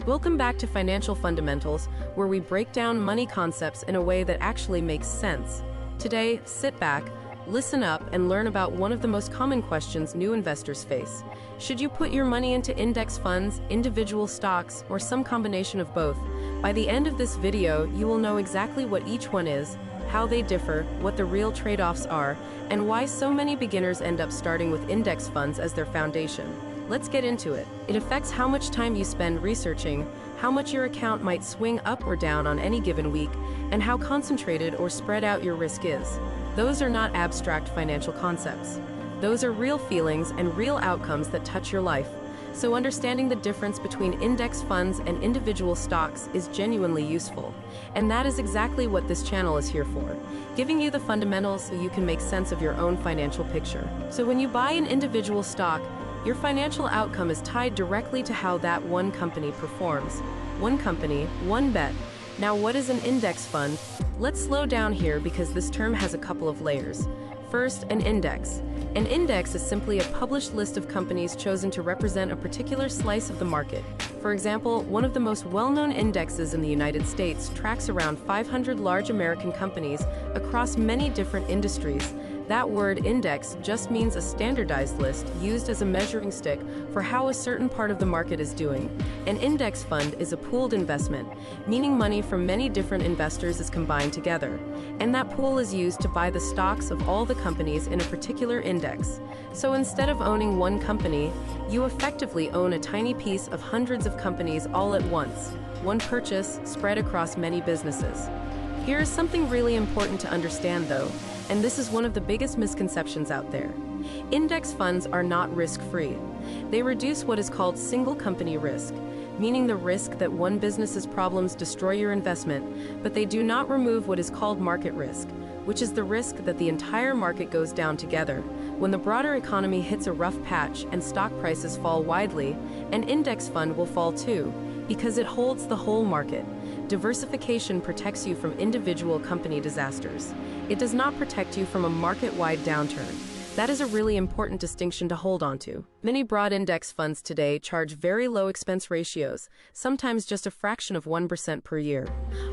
Welcome back to Financial Fundamentals, where we break down money concepts in a way that actually makes sense. Today, sit back, listen up, and learn about one of the most common questions new investors face. Should you put your money into index funds, individual stocks, or some combination of both? By the end of this video, you will know exactly what each one is, how they differ, what the real trade-offs are, and why so many beginners end up starting with index funds as their foundation. Let's get into it. It affects how much time you spend researching, how much your account might swing up or down on any given week, and how concentrated or spread out your risk is. Those are not abstract financial concepts. Those are real feelings and real outcomes that touch your life. So understanding the difference between index funds and individual stocks is genuinely useful. And that is exactly what this channel is here for, giving you the fundamentals so you can make sense of your own financial picture. So when you buy an individual stock, your financial outcome is tied directly to how that one company performs. One company, one bet. Now, what is an index fund? Let's slow down here because this term has a couple of layers. First, an index. An index is simply a published list of companies chosen to represent a particular slice of the market. For example, one of the most well-known indexes in the United States tracks around 500 large American companies across many different industries. That word index just means a standardized list used as a measuring stick for how a certain part of the market is doing. An index fund is a pooled investment, meaning money from many different investors is combined together. And that pool is used to buy the stocks of all the companies in a particular index. So instead of owning one company, you effectively own a tiny piece of hundreds of companies all at once, one purchase spread across many businesses. Here is something really important to understand though, and this is one of the biggest misconceptions out there. Index funds are not risk-free. They reduce what is called single company risk, meaning the risk that one business's problems destroy your investment, but they do not remove what is called market risk, which is the risk that the entire market goes down together. When the broader economy hits a rough patch and stock prices fall widely, an index fund will fall too, because it holds the whole market. Diversification protects you from individual company disasters. It does not protect you from a market-wide downturn. That is a really important distinction to hold on to. Many broad index funds today charge very low expense ratios, sometimes just a fraction of 1% per year.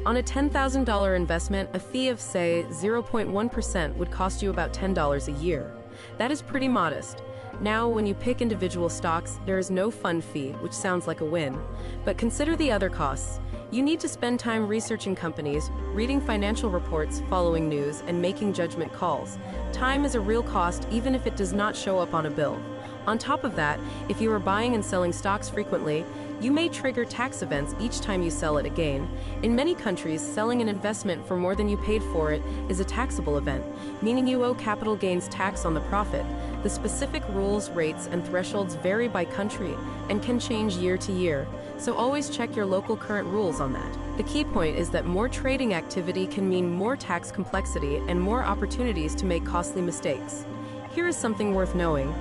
On a $10,000 investment, a fee of, say, 0.1% would cost you about $10 a year. That is pretty modest. Now, when you pick individual stocks, there is no fund fee, which sounds like a win. But consider the other costs. You need to spend time researching companies, reading financial reports, following news, and making judgment calls. Time is a real cost even if it does not show up on a bill. On top of that, if you are buying and selling stocks frequently, you may trigger tax events each time you sell at a gain. In many countries, selling an investment for more than you paid for it is a taxable event, meaning you owe capital gains tax on the profit. The specific rules, rates, and thresholds vary by country and can change year to year, so always check your local current rules on that. The key point is that more trading activity can mean more tax complexity and more opportunities to make costly mistakes. Here is something worth knowing.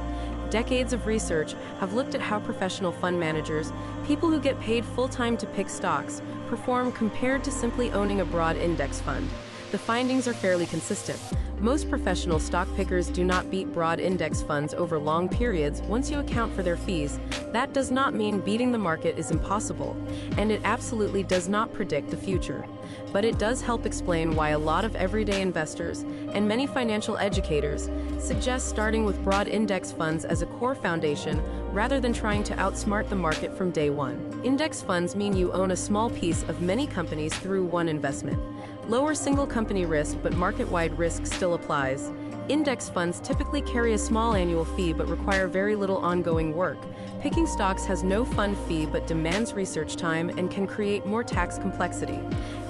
Decades of research have looked at how professional fund managers, people who get paid full-time to pick stocks, perform compared to simply owning a broad index fund. The findings are fairly consistent. Most professional stock pickers do not beat broad index funds over long periods once you account for their fees. That does not mean beating the market is impossible, and it absolutely does not predict the future. But it does help explain why a lot of everyday investors and many financial educators suggest starting with broad index funds as a core foundation rather than trying to outsmart the market from day one. Index funds mean you own a small piece of many companies through one investment. Lower single company risk, but market-wide risk still applies. Index funds typically carry a small annual fee but require very little ongoing work. Picking stocks has no fund fee but demands research time and can create more tax complexity.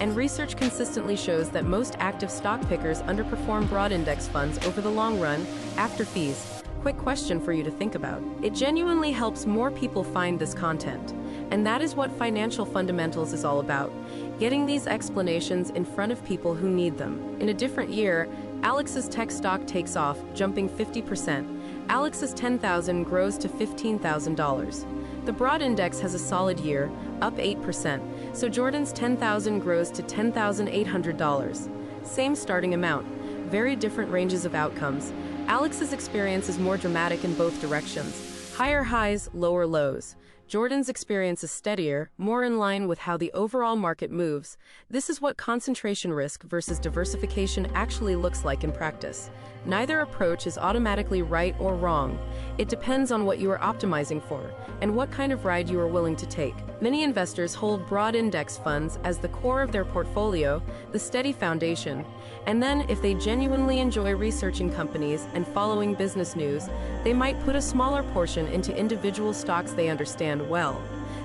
And research consistently shows that most active stock pickers underperform broad index funds over the long run after fees. Quick question for you to think about. It genuinely helps more people find this content. And that is what Financial Fundamentals is all about. Getting these explanations in front of people who need them. In a different year, Alex's tech stock takes off, jumping 50%. Alex's $10,000 grows to $15,000. The broad index has a solid year, up 8%, so Jordan's $10,000 grows to $10,800. Same starting amount, very different ranges of outcomes. Alex's experience is more dramatic in both directions. Higher highs, lower lows. Jordan's experience is steadier, more in line with how the overall market moves. This is what concentration risk versus diversification actually looks like in practice. Neither approach is automatically right or wrong. It depends on what you are optimizing for and what kind of ride you are willing to take. Many investors hold broad index funds as the core of their portfolio, the steady foundation. And then, if they genuinely enjoy researching companies and following business news, they might put a smaller portion into individual stocks they understand well.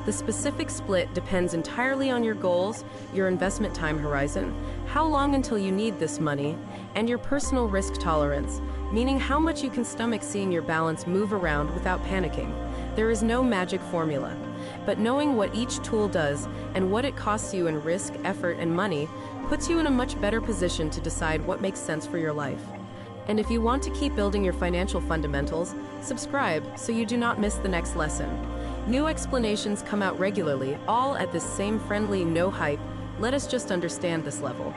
The specific split depends entirely on your goals, your investment time horizon, how long until you need this money, and your personal risk tolerance, meaning how much you can stomach seeing your balance move around without panicking. There is no magic formula, but knowing what each tool does and what it costs you in risk, effort, and money puts you in a much better position to decide what makes sense for your life. And if you want to keep building your financial fundamentals, subscribe so you do not miss the next lesson. New explanations come out regularly, all at this same friendly, no hype, let us just understand this level.